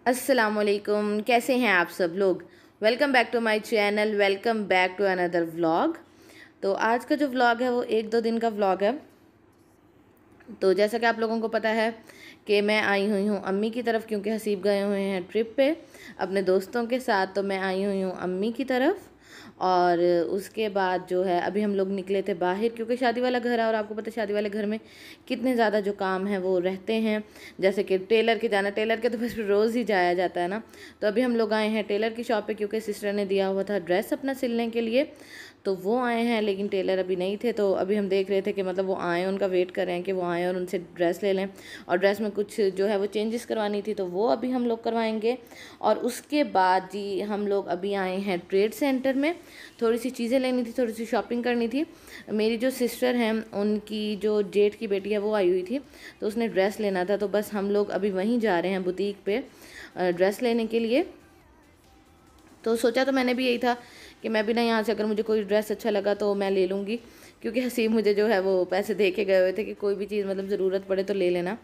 अस्सलामुअलैकुम, कैसे हैं आप सब लोग। Welcome back to my channel, welcome back to another vlog. तो आज का जो व्लॉग है वो 1-2 दिन का व्लॉग है। तो जैसा कि आप लोगों को पता है कि मैं आई हुई हूँ अम्मी की तरफ, क्योंकि हसीब गए हुए हैं ट्रिप पे अपने दोस्तों के साथ। तो मैं आई हुई हूँ अम्मी की तरफ। और उसके बाद जो है अभी हम लोग निकले थे बाहर, क्योंकि शादी वाला घर है और आपको पता है शादी वाले घर में कितने ज़्यादा जो काम है वो रहते हैं। जैसे कि टेलर के जाना, टेलर के तो बस रोज़ ही जाया जाता है ना। तो अभी हम लोग आए हैं टेलर की शॉप पे, क्योंकि सिस्टर ने दिया हुआ था ड्रेस अपना सिलने के लिए। तो वो आए हैं, लेकिन टेलर अभी नहीं थे। तो अभी हम देख रहे थे कि मतलब वो आए, उनका वेट कर रहे हैं कि वो आए और उनसे ड्रेस ले लें। और ड्रेस में कुछ जो है वो चेंजेस करवानी थी, तो वो अभी हम लोग करवाएंगे। और उसके बाद जी हम लोग अभी आए हैं ट्रेड सेंटर में। थोड़ी सी चीज़ें लेनी थी, थोड़ी सी शॉपिंग करनी थी। मेरी जो सिस्टर हैं उनकी जो जेठ की बेटी है वो आई हुई थी, तो उसने ड्रेस लेना था। तो बस हम लोग अभी वहीं जा रहे हैं बुटीक पे ड्रेस लेने के लिए। तो सोचा तो मैंने भी यही था कि मैं भी ना यहाँ से अगर मुझे कोई ड्रेस अच्छा लगा तो मैं ले लूँगी, क्योंकि हसीब मुझे जो है वो पैसे दे के गए हुए थे कि कोई भी चीज़ मतलब ज़रूरत पड़े तो ले लेना।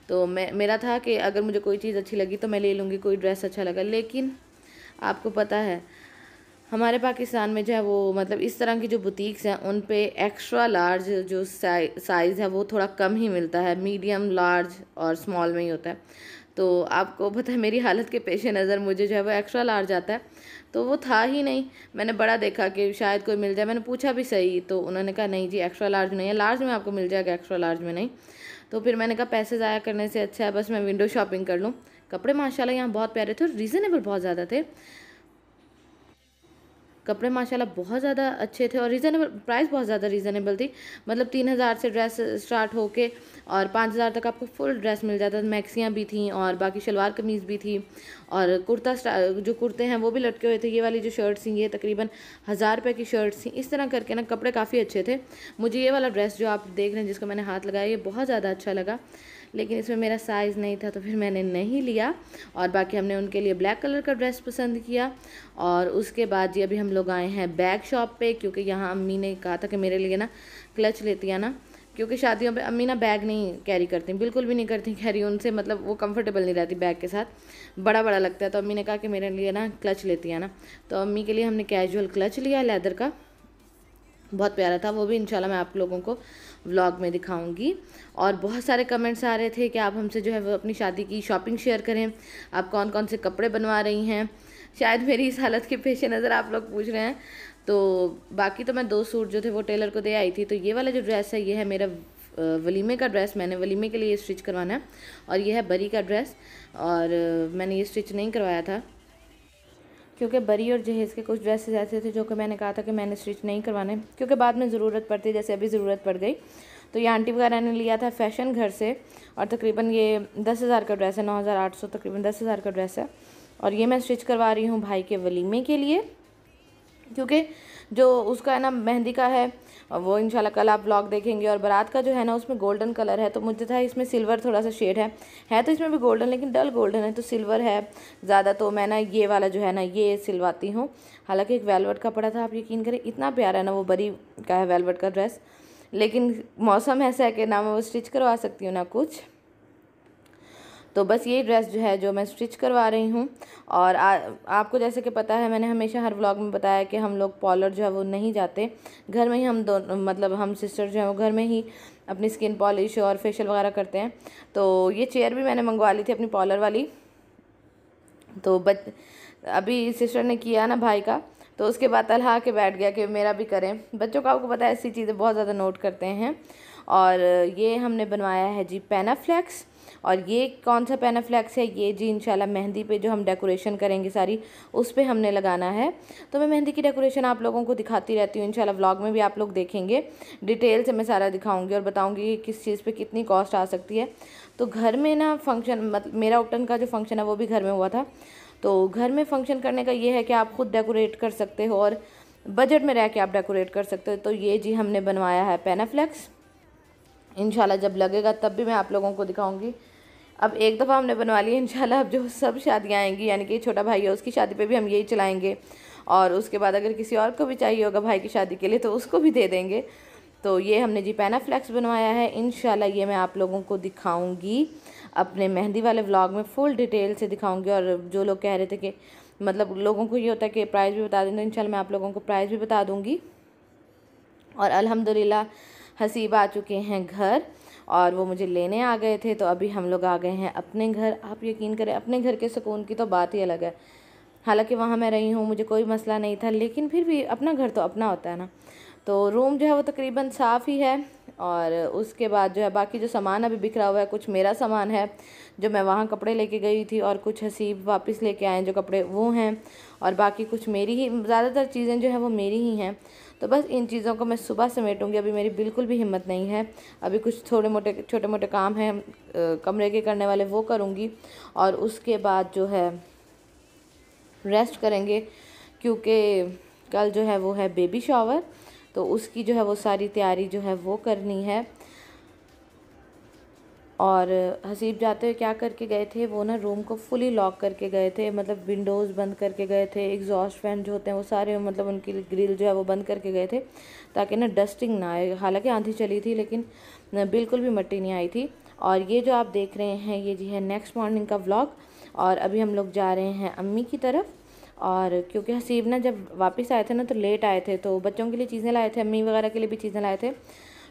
तो मेरा था कि अगर मुझे कोई चीज़ अच्छी लगी तो मैं ले लूँगी, कोई ड्रेस अच्छा लगा। लेकिन आपको पता है हमारे पाकिस्तान में जो है वो मतलब इस तरह की जो बुटीक्स हैं उन पे एक्स्ट्रा लार्ज जो साइज़ है वो थोड़ा कम ही मिलता है, मीडियम लार्ज और स्मॉल में ही होता है। तो आपको पता है मेरी हालत के पेश नज़र मुझे जो है वो एक्स्ट्रा लार्ज आता है, तो वो था ही नहीं। मैंने बड़ा देखा कि शायद कोई मिल जाए, मैंने पूछा भी सही तो उन्होंने कहा नहीं जी एक्स्ट्रा लार्ज नहीं है, लार्ज में आपको मिल जाएगा, एक्स्ट्रा लार्ज में नहीं। तो फिर मैंने कहा पैसे ज़ाया करने से अच्छा है बस मैं विंडो शॉपिंग कर लूँ। कपड़े माशाल्लाह यहाँ बहुत प्यारे थे और रीज़नेबल बहुत ज़्यादा थे। कपड़े माशाल्लाह बहुत ज़्यादा अच्छे थे और रीज़नेबल प्राइस बहुत ज़्यादा रीज़नेबल थी। मतलब 3,000 से ड्रेस स्टार्ट होके और 5,000 तक आपको फुल ड्रेस मिल जाता था। मैक्सियाँ भी थी और बाकी शलवार कमीज़ भी थी और जो कुर्ते हैं वो भी लटके हुए थे। ये वाली जो शर्ट्स थी ये तकरीबन 1,000 रुपये की शर्ट्स थी। इस तरह करके ना कपड़े काफ़ी अच्छे थे। मुझे ये वाला ड्रेस जो आप देख रहे हैं जिसको मैंने हाथ लगाया ये बहुत ज़्यादा अच्छा लगा, लेकिन इसमें मेरा साइज़ नहीं था तो फिर मैंने नहीं लिया। और बाकी हमने उनके लिए ब्लैक कलर का ड्रेस पसंद किया। और उसके बाद जी अभी हम लोग आए हैं बैग शॉप पे, क्योंकि यहाँ अम्मी ने कहा था कि मेरे लिए ना क्लच लेती है ना, क्योंकि शादियों पे अम्मी ना बैग नहीं कैरी करती, बिल्कुल भी नहीं करती कैरी। उनसे मतलब वो कंफर्टेबल नहीं रहती बैग के साथ, बड़ा बड़ा लगता है। तो अम्मी ने कहा कि मेरे लिए ना क्लच लेती है ना, तो अम्मी के लिए हमने कैजुअल क्लच लिया लेदर का, बहुत प्यारा था। वो भी इंशाल्लाह मैं आप लोगों को व्लॉग में दिखाऊंगी। और बहुत सारे कमेंट्स आ रहे थे कि आप हमसे जो है वो अपनी शादी की शॉपिंग शेयर करें, आप कौन कौन से कपड़े बनवा रही हैं। शायद मेरी इस हालत के पेश नज़र आप लोग पूछ रहे हैं। तो बाकी तो मैं 2 सूट जो थे वो टेलर को दे आई थी। तो ये वाला जो ड्रेस है ये है मेरा वलीमे का ड्रेस, मैंने वलीमे के लिए स्टिच करवाना है। और ये है बरी का ड्रेस, और मैंने ये स्टिच नहीं करवाया था क्योंकि बरी और जहेज़ के कुछ ड्रेसेस ऐसे थे जो कि मैंने कहा था कि मैंने स्टिच नहीं करवाने, क्योंकि बाद में ज़रूरत पड़ती है, जैसे अभी ज़रूरत पड़ गई। तो ये आंटी वगैरह ने लिया था फैशन घर से, और तकरीबन ये 10,000 का ड्रेस है, 9,800 तकरीबन 10,000 का ड्रेस है। और ये मैं स्टिच करवा रही हूँ भाई के वलीमे के लिए, क्योंकि जो उसका है ना मेहंदी का है वो इंशाल्लाह कल आप व्लॉग देखेंगे। और बारात का जो है ना उसमें गोल्डन कलर है, तो मुझे था इसमें सिल्वर थोड़ा सा शेड है तो इसमें भी गोल्डन, लेकिन डल गोल्डन है तो सिल्वर है ज़्यादा। तो मैं ना ये वाला जो है ना ये सिलवाती हूँ। हालांकि एक वेलवेट का पड़ा था, आप यकीन करें इतना प्यारा है ना, वो बरी का है वेलवेट का ड्रेस, लेकिन मौसम ऐसा है कि ना मैं वो स्टिच करवा सकती हूँ ना कुछ। तो बस ये ड्रेस जो है जो मैं स्टिच करवा रही हूँ। और आपको जैसे कि पता है मैंने हमेशा हर व्लॉग में बताया कि हम लोग पार्लर जो है वो नहीं जाते, घर में ही हम दोनों मतलब हम सिस्टर जो है वो घर में ही अपनी स्किन पॉलिश और फेशियल वगैरह करते हैं। तो ये चेयर भी मैंने मंगवा ली थी अपनी पार्लर वाली। तो अभी सिस्टर ने किया ना भाई का, तो उसके बाद तलहा के बैठ गया कि मेरा भी करें। बच्चों का आपको पता है ऐसी चीज़ें बहुत ज़्यादा नोट करते हैं। और ये हमने बनवाया है जी पेनाफ्लेक्स। और ये कौन सा पेनाफ्लेक्स है, ये जी इंशाल्लाह मेहंदी पे जो हम डेकोरेशन करेंगे सारी उस पे हमने लगाना है। तो मैं मेहंदी की डेकोरेशन आप लोगों को दिखाती रहती हूँ, इंशाल्लाह व्लॉग में भी आप लोग देखेंगे, डिटेल से मैं सारा दिखाऊंगी और बताऊंगी किस चीज़ पे कितनी कॉस्ट आ सकती है। तो घर में ना फंक्शन मतलब मेरा उपटन का जो फंक्शन है वो भी घर में हुआ था। तो घर में फंक्शन करने का ये है कि आप खुद डेकोरेट कर सकते हो और बजट में रह के आप डेकोरेट कर सकते हो। तो ये जी हमने बनवाया है पेनाफ्लेक्स, इंशाल्लाह जब लगेगा तब भी मैं आप लोगों को दिखाऊंगी। अब एक दफ़ा हमने बनवा लिया, इंशाल्लाह अब जो सब शादियाँ आएंगी, यानी कि छोटा भाई है उसकी शादी पे भी हम यही चलाएंगे, और उसके बाद अगर किसी और को भी चाहिए होगा भाई की शादी के लिए तो उसको भी दे देंगे। तो ये हमने जी पैनाफ्लेक्स बनवाया है। इंशाल्लाह ये मैं आप लोगों को दिखाऊंगी अपने मेहंदी वाले व्लॉग में, फुल डिटेल से दिखाऊंगी। और जो लोग कह रहे थे कि मतलब लोगों को ये होता है कि प्राइस भी बता दें, तो इंशाल्लाह मैं आप लोगों को प्राइस भी बता दूंगी। और अल्हम्दुलिल्लाह हसीब आ चुके हैं घर और वो मुझे लेने आ गए थे, तो अभी हम लोग आ गए हैं अपने घर। आप यकीन करें, अपने घर के सुकून की तो बात ही अलग है। हालांकि वहाँ मैं रही हूँ, मुझे कोई मसला नहीं था, लेकिन फिर भी अपना घर तो अपना होता है ना। तो रूम जो है वो तकरीबन साफ़ ही है। और उसके बाद जो है बाकी जो सामान अभी बिखरा हुआ है, कुछ मेरा सामान है जो मैं वहाँ कपड़े लेके गई थी, और कुछ हसीब वापस लेके आए जो कपड़े वो हैं, और बाकी कुछ मेरी ही, ज़्यादातर चीज़ें जो हैं वो मेरी ही हैं। तो बस इन चीज़ों को मैं सुबह समेटूंगी, अभी मेरी बिल्कुल भी हिम्मत नहीं है। अभी कुछ छोटे मोटे काम हैं कमरे के करने वाले, वो करूँगी। और उसके बाद जो है रेस्ट करेंगे, क्योंकि कल जो है वो है बेबी शावर, तो उसकी जो है वो सारी तैयारी जो है वो करनी है। और हसीब जाते हुए क्या करके गए थे, वो ना रूम को फुली लॉक करके गए थे, मतलब विंडोज़ बंद करके गए थे, एग्जॉस्ट फैन जो होते हैं वो सारे मतलब उनकी ग्रिल जो है वो बंद करके गए थे, ताकि ना डस्टिंग ना आए। हालांकि आंधी चली थी लेकिन बिल्कुल भी मिट्टी नहीं आई थी। और ये जो आप देख रहे हैं ये जी है नेक्स्ट मॉर्निंग का व्लॉग। और अभी हम लोग जा रहे हैं अम्मी की तरफ। और क्योंकि हसीब ना जब वापस आए थे ना तो लेट आए थे, तो बच्चों के लिए चीज़ें लाए थे, अम्मी वगैरह के लिए भी चीज़ें लाए थे,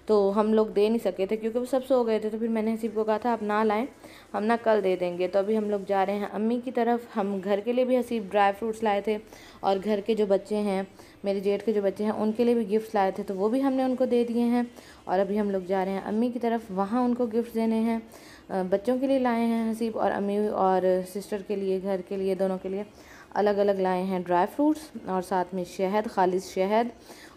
तो हम लोग दे नहीं सके थे क्योंकि वो सब सो गए थे। तो फिर मैंने हसीब को कहा था आप ना लाएं, हम ना कल दे देंगे। तो अभी हम लोग जा रहे हैं अम्मी की तरफ। हम घर के लिए भी हसीब ड्राई फ्रूट्स लाए थे, और घर के जो बच्चे हैं, मेरे जेठ के जो बच्चे हैं, उनके लिए भी गिफ्ट लाए थे, तो वो भी हमने उनको दे दिए हैं। और अभी हम लोग जा रहे हैं अम्मी की तरफ, वहाँ उनको गिफ्ट देने हैं। बच्चों के लिए लाए हैं हसीब, और अम्मी और सिस्टर के लिए, घर के लिए, दोनों के लिए अलग अलग लाए हैं ड्राई फ्रूट्स, और साथ में शहद, खालिश शहद,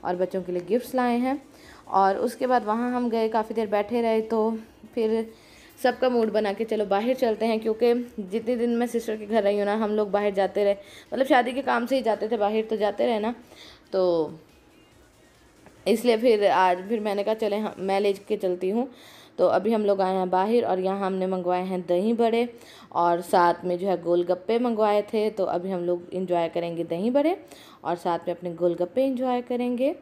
और बच्चों के लिए गिफ्ट्स लाए हैं। और उसके बाद वहाँ हम गए, काफ़ी देर बैठे रहे, तो फिर सबका मूड बना के चलो बाहर चलते हैं, क्योंकि जितने दिन मैं सिस्टर के घर रही हूँ ना, हम लोग बाहर जाते रहे, मतलब शादी के काम से ही जाते थे बाहर, तो जाते रहे ना, तो इसलिए फिर मैंने कहा चले मैं ले के चलती हूँ। तो अभी हम लोग आए हैं बाहर, और यहाँ हमने मंगवाए हैं दही बड़े, और साथ में जो है गोलगप्पे मंगवाए थे। तो अभी हम लोग इंजॉय करेंगे दही बड़े, और साथ में अपने गोलगप्पे इंजॉय करेंगे।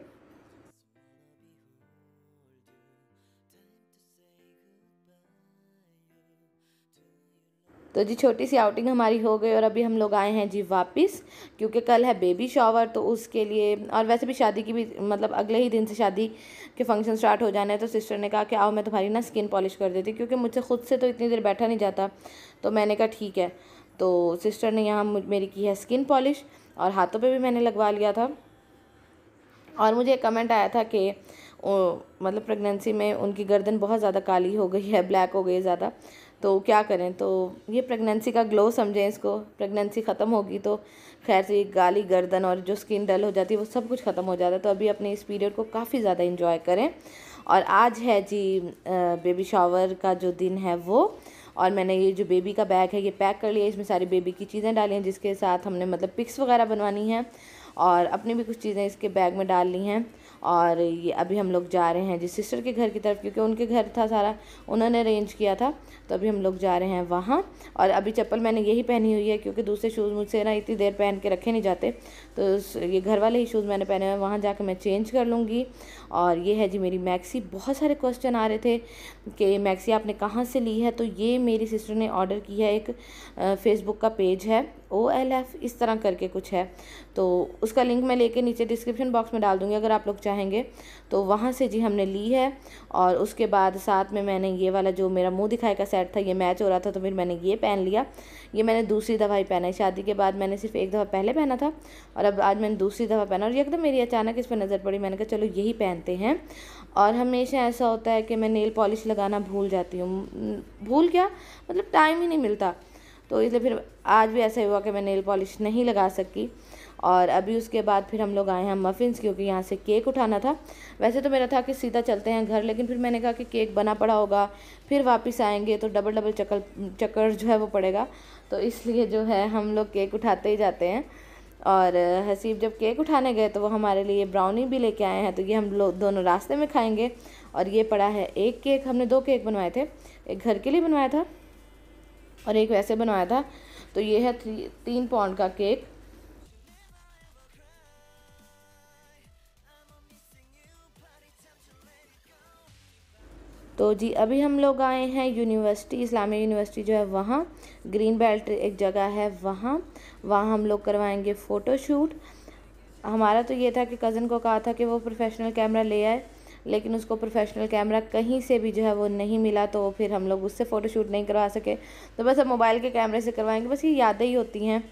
तो जी छोटी सी आउटिंग हमारी हो गई, और अभी हम लोग आए हैं जी वापस, क्योंकि कल है बेबी शावर, तो उसके लिए, और वैसे भी शादी की भी मतलब अगले ही दिन से शादी के फंक्शन स्टार्ट हो जाने हैं। तो सिस्टर ने कहा कि आओ मैं तुम्हारी ना स्किन पॉलिश कर देती, क्योंकि मुझसे खुद से तो इतनी देर बैठा नहीं जाता। तो मैंने कहा ठीक है। तो सिस्टर ने यहाँ मेरी की है स्किन पॉलिश, और हाथों पर भी मैंने लगवा लिया था। और मुझे एक कमेंट आया था कि मतलब प्रेगनेंसी में उनकी गर्दन बहुत ज़्यादा काली हो गई है, ब्लैक हो गई है ज़्यादा, तो क्या करें। तो ये प्रेगनेंसी का ग्लो समझें इसको, प्रेगनेंसी ख़त्म होगी तो खैर से ये काली गर्दन और जो स्किन डल हो जाती है वो सब कुछ ख़त्म हो जाता है। तो अभी अपने इस पीरियड को काफ़ी ज़्यादा इंजॉय करें। और आज है जी बेबी शावर का जो दिन है वो, और मैंने ये जो बेबी का बैग है ये पैक कर लिया, इसमें सारी बेबी की चीज़ें डाली हैं, जिसके साथ हमने मतलब पिक्स वगैरह बनवानी है, और अपनी भी कुछ चीज़ें इसके बैग में डाल ली हैं। और ये अभी हम लोग जा रहे हैं जी सिस्टर के घर की तरफ, क्योंकि उनके घर था सारा, उन्होंने अरेंज किया था। तो अभी हम लोग जा रहे हैं वहाँ। और अभी चप्पल मैंने यही पहनी हुई है, क्योंकि दूसरे शूज़ मुझसे ना इतनी देर पहन के रखे नहीं जाते, तो ये घर वाले ही शूज़ मैंने पहने हुए हैं, वहाँ जाकर मैं चेंज कर लूँगी। और ये है जी मेरी मैक्सी। बहुत सारे क्वेश्चन आ रहे थे कि मैक्सी आपने कहाँ से ली है, तो ये मेरी सिस्टर ने ऑर्डर की है, एक फ़ेसबुक का पेज है OLF इस तरह करके कुछ है, तो उसका लिंक मैं लेके नीचे डिस्क्रिप्शन बॉक्स में डाल दूँगी अगर आप लोग चाहेंगे तो। वहाँ से जी हमने ली है। और उसके बाद साथ में मैंने ये वाला जो मेरा मुंह दिखाई का सेट था, ये मैच हो रहा था, तो फिर मैंने ये पहन लिया। ये मैंने दूसरी दफ़ा ही पहना है, शादी के बाद मैंने सिर्फ एक दफ़ा पहले पहना था, और अब आज मैंने दूसरी दफ़ा पहना, और एकदम मेरी अचानक इस पर नज़र पड़ी, मैंने कहा चलो यही पहनते हैं। और हमेशा ऐसा होता है कि मैं नेल पॉलिश लगाना भूल जाती हूँ, भूल क्या मतलब टाइम ही नहीं मिलता, तो इसलिए फिर आज भी ऐसा हुआ कि मैं नेल पॉलिश नहीं लगा सकी। और अभी उसके बाद फिर हम लोग आए हैं मफ़िन्स, क्योंकि यहाँ से केक उठाना था। वैसे तो मेरा था कि सीधा चलते हैं घर, लेकिन फिर मैंने कहा कि केक बना पड़ा होगा, फिर वापस आएंगे तो डबल चक्कर जो है वो पड़ेगा, तो इसलिए जो है हम लोग केक उठाते ही जाते हैं। और हसीब जब केक उठाने गए तो वो हमारे लिए ब्राउनी भी लेके आए हैं, तो ये हम लोग दोनों रास्ते में खाएंगे। और ये पड़ा है एक केक, हमने 2 केक बनवाए थे, एक घर के लिए बनवाया था और एक वैसे बनवाया था। तो ये है 3 पाउंड का केक। तो जी अभी हम लोग आए हैं यूनिवर्सिटी, इस्लामिया यूनिवर्सिटी जो है वहाँ, ग्रीन बेल्ट एक जगह है वहाँ हम लोग करवाएंगे फ़ोटोशूट। हमारा तो ये था कि कज़न को कहा था कि वो प्रोफेशनल कैमरा ले आए, लेकिन उसको प्रोफेशनल कैमरा कहीं से भी जो है वो नहीं मिला, तो फिर हम लोग उससे फ़ोटोशूट नहीं करवा सके। तो बस अब मोबाइल के कैमरे से करवाएंगे, बस ये यादें ही होती हैं,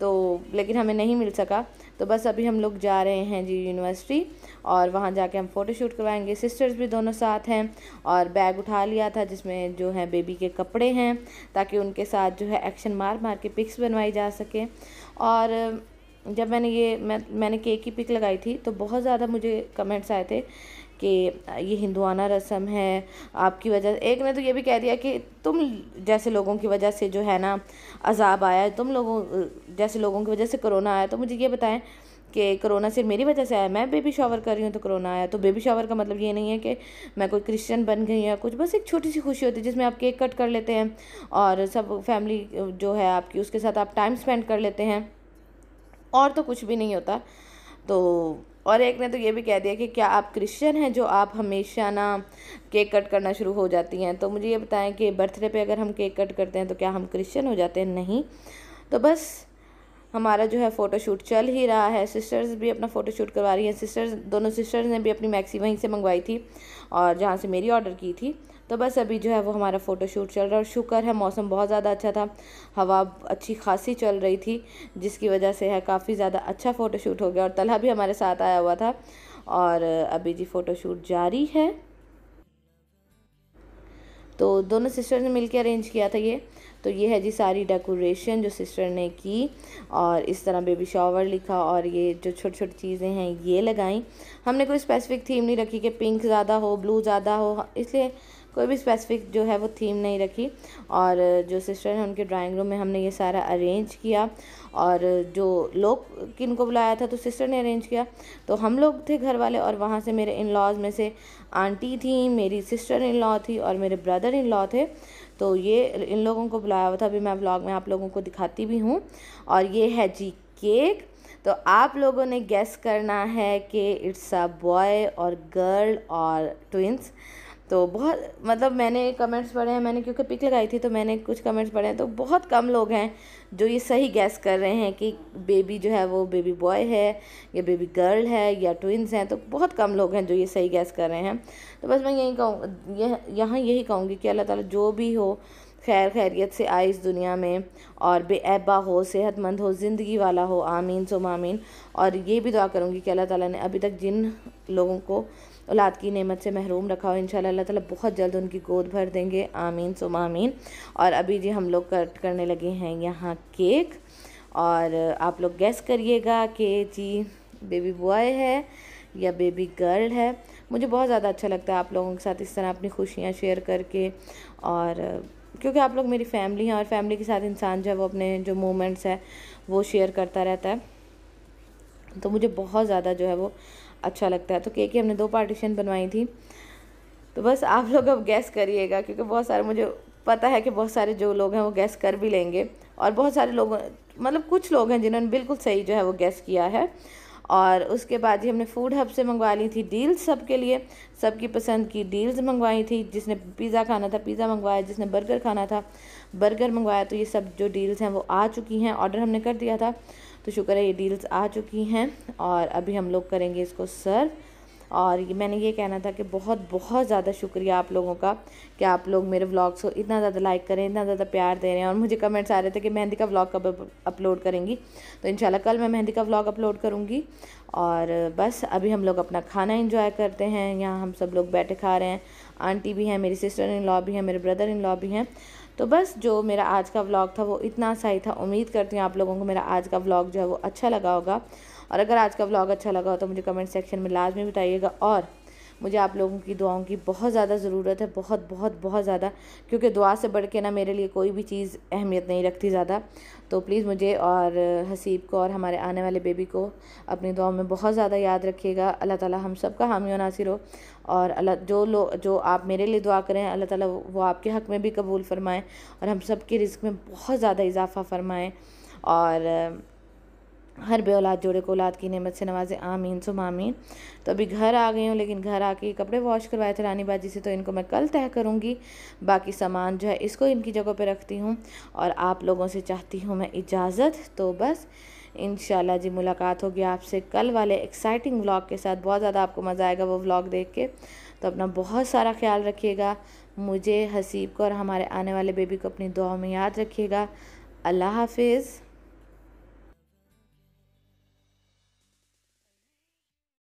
तो लेकिन हमें नहीं मिल सका। तो बस अभी हम लोग जा रहे हैं जी यूनिवर्सिटी, और वहाँ जाके हम फ़ोटोशूट करवाएंगे। सिस्टर्स भी दोनों साथ हैं, और बैग उठा लिया था जिसमें जो है बेबी के कपड़े हैं, ताकि उनके साथ जो है एक्शन मार मार के पिक्स बनवाई जा सके। और जब मैंने केक की पिक लगाई थी तो बहुत ज़्यादा मुझे कमेंट्स आए थे कि ये हिंदुआना रस्म है, आपकी वजह। एक ने तो ये भी कह दिया कि तुम जैसे लोगों की वजह से जो है ना अजाब आया है, तुम लोगों जैसे लोगों की वजह से कोरोना आया। तो मुझे ये बताएं कि कोरोना सिर्फ मेरी वजह से आया, मैं बेबी शावर कर रही हूँ तो कोरोना आया। तो बेबी शावर का मतलब ये नहीं है कि मैं कोई क्रिश्चियन बन गई या कुछ, बस एक छोटी सी खुशी होती है जिसमें आप केक कट कर लेते हैं और सब फैमिली जो है आपकी उसके साथ आप टाइम स्पेंड कर लेते हैं, और तो कुछ भी नहीं होता। तो और एक ने तो ये भी कह दिया कि क्या आप क्रिश्चियन हैं जो आप हमेशा ना केक कट करना शुरू हो जाती हैं। तो मुझे ये बताएं कि बर्थडे पे अगर हम केक कट करते हैं तो क्या हम क्रिश्चियन हो जाते हैं? नहीं। तो बस हमारा जो है फ़ोटोशूट चल ही रहा है, सिस्टर्स भी अपना फ़ोटोशूट करवा रही हैं। दोनों सिस्टर्स ने भी अपनी मैक्सी वहीं से मंगवाई थी और जहाँ से मेरी ऑर्डर की थी। तो बस अभी जो है वो हमारा फ़ोटोशूट चल रहा है, और शुक्र है मौसम बहुत ज़्यादा अच्छा था, हवा अच्छी खासी चल रही थी, जिसकी वजह से है काफ़ी ज़्यादा अच्छा फ़ोटोशूट हो गया। और तलहा भी हमारे साथ आया हुआ था, और अभी जी फ़ोटोशूट जारी है। तो दोनों सिस्टर ने मिलकर अरेंज किया था ये। तो ये है जी सारी डेकोरेशन जो सिस्टर ने की, और इस तरह बेबी शावर लिखा, और ये जो छोटी छोटी चीज़ें हैं ये लगाई। हमने कोई स्पेसिफिक थीम नहीं रखी कि पिंक ज़्यादा हो, ब्लू ज़्यादा हो, इसलिए कोई भी स्पेसिफिक जो है वो थीम नहीं रखी। और जो सिस्टर है उनके ड्राइंग रूम में हमने ये सारा अरेंज किया, और जो लोग किन को बुलाया था तो सिस्टर ने अरेंज किया। तो हम लोग थे घर वाले, और वहाँ से मेरे इन लॉज में से आंटी थी, मेरी सिस्टर इन लॉ थी, और मेरे ब्रदर इन लॉ थे। तो ये इन लोगों को बुलाया हुआ था, अभी मैं व्लॉग में आप लोगों को दिखाती भी हूँ। और ये है जी केक। तो आप लोगों ने गेस करना है कि इट्स अ बॉय और गर्ल और ट्विंस। तो बहुत मतलब मैंने कमेंट्स पढ़े हैं, मैंने क्योंकि पिक लगाई थी तो मैंने कुछ कमेंट्स पढ़े हैं, तो बहुत कम लोग हैं जो ये सही गैस कर रहे हैं कि बेबी जो है वो बेबी बॉय है या बेबी गर्ल है या ट्विंस हैं। तो बहुत कम लोग हैं जो ये सही गैस कर रहे हैं। तो बस मैं यही यहाँ यही कहूँगी कि अल्लाह ताला जो भी हो खैर खैरियत से आए इस दुनिया में, और बेऐबा हो, सेहतमंद हो, ज़िंदगी वाला हो, आमीन सुम आमीन। और ये भी दुआ करूँगी कि अल्लाह ताला ने अभी तक जिन लोगों को औलाद की नेमत से महरूम रखा हो, इंशाल्लाह अल्लाह ताला बहुत जल्द उनकी गोद भर देंगे, आमीन सुम आमीन। और अभी जी हम लोग कट करने लगे हैं यहाँ केक, और आप लोग गेस करिएगा कि जी बेबी बॉय है या बेबी गर्ल है। मुझे बहुत ज़्यादा अच्छा लगता है आप लोगों के साथ इस तरह अपनी खुशियाँ शेयर करके, और क्योंकि आप लोग मेरी फैमिली हैं, और फैमिली के साथ इंसान जो है वो अपने जो मोमेंट्स है वो शेयर करता रहता है, तो मुझे बहुत ज़्यादा जो है वो अच्छा लगता है। तो केक की हमने 2 पार्टीशन बनवाई थी। तो बस आप लोग अब गैस करिएगा, क्योंकि बहुत सारे मुझे पता है कि बहुत सारे जो लोग हैं वो गैस कर भी लेंगे, और बहुत सारे लोग मतलब कुछ लोग हैं जिन्होंने बिल्कुल सही जो है वो गैस किया है। और उसके बाद ही हमने फूड हब से मंगवा ली थी डील्स सबके लिए, सबकी पसंद की डील्स मंगवाई थी। जिसने पिज़्ज़ा खाना था पिज़्ज़ा मंगवाया, जिसने बर्गर खाना था बर्गर मंगवाया। तो ये सब जो डील्स हैं वो आ चुकी हैं, ऑर्डर हमने कर दिया था, तो शुक्र है ये डील्स आ चुकी हैं। और अभी हम लोग करेंगे इसको सर्व। और मैंने ये कहना था कि बहुत बहुत ज़्यादा शुक्रिया आप लोगों का कि आप लोग मेरे व्लॉग्स को इतना ज़्यादा लाइक करें, इतना ज़्यादा प्यार दे रहे हैं। और मुझे कमेंट्स आ रहे थे कि मेहंदी का व्लॉग कब अपलोड करेंगी, तो इंशाल्लाह कल मैं मेहंदी का व्लॉग अपलोड करूँगी। और बस अभी हम लोग अपना खाना एंजॉय करते हैं। यहाँ हम सब लोग बैठे खा रहे हैं, आंटी भी हैं, मेरी सिस्टर इन लॉ भी हैं, मेरे ब्रदर इन लॉ भी हैं। तो बस जो मेरा आज का व्लॉग था वो इतना सही था। उम्मीद करती हूँ आप लोगों को मेरा आज का व्लॉग जो है वो अच्छा लगा होगा। और अगर आज का व्लॉग अच्छा लगा हो तो मुझे कमेंट सेक्शन में लाजमी बताइएगा। और मुझे आप लोगों की दुआओं की बहुत ज़्यादा ज़रूरत है, बहुत बहुत बहुत ज़्यादा, क्योंकि दुआ से बढ़ के ना मेरे लिए कोई भी चीज़ अहमियत नहीं रखती ज़्यादा। तो प्लीज़ मुझे और हसीब को और हमारे आने वाले बेबी को अपनी दुआओं में बहुत ज़्यादा याद रखिएगा। अल्लाह ताला हम सब का हामी और नासिर हो। और अल्लाह जो आप मेरे लिए दुआ करें अल्लाह ताला वो आपके हक़ में भी कबूल फ़रमाएँ, और हम सब के रिज़्क़ में बहुत ज़्यादा इजाफ़ा फ़रमाएँ। और हर बे औलाद जोड़े को औलाद की नेमत से नवाजे, आमीन सुम आमीन। तो अभी घर आ गई हूँ, लेकिन घर आके कपड़े वॉश करवाए थे रानी बाजी से, तो इनको मैं कल तय करूँगी। बाकी सामान जो है इसको इनकी जगह पे रखती हूँ और आप लोगों से चाहती हूँ मैं इजाज़त। तो बस इंशाल्लाह जी मुलाकात होगी आपसे कल वाले एक्साइटिंग व्लॉग के साथ। बहुत ज़्यादा आपको मज़ा आएगा वो व्लॉग देख के। तो अपना बहुत सारा ख्याल रखिएगा, मुझे, हसीब को और हमारे आने वाले बेबी को अपनी दुआ में याद रखिएगा। अल्लाह हाफिज़।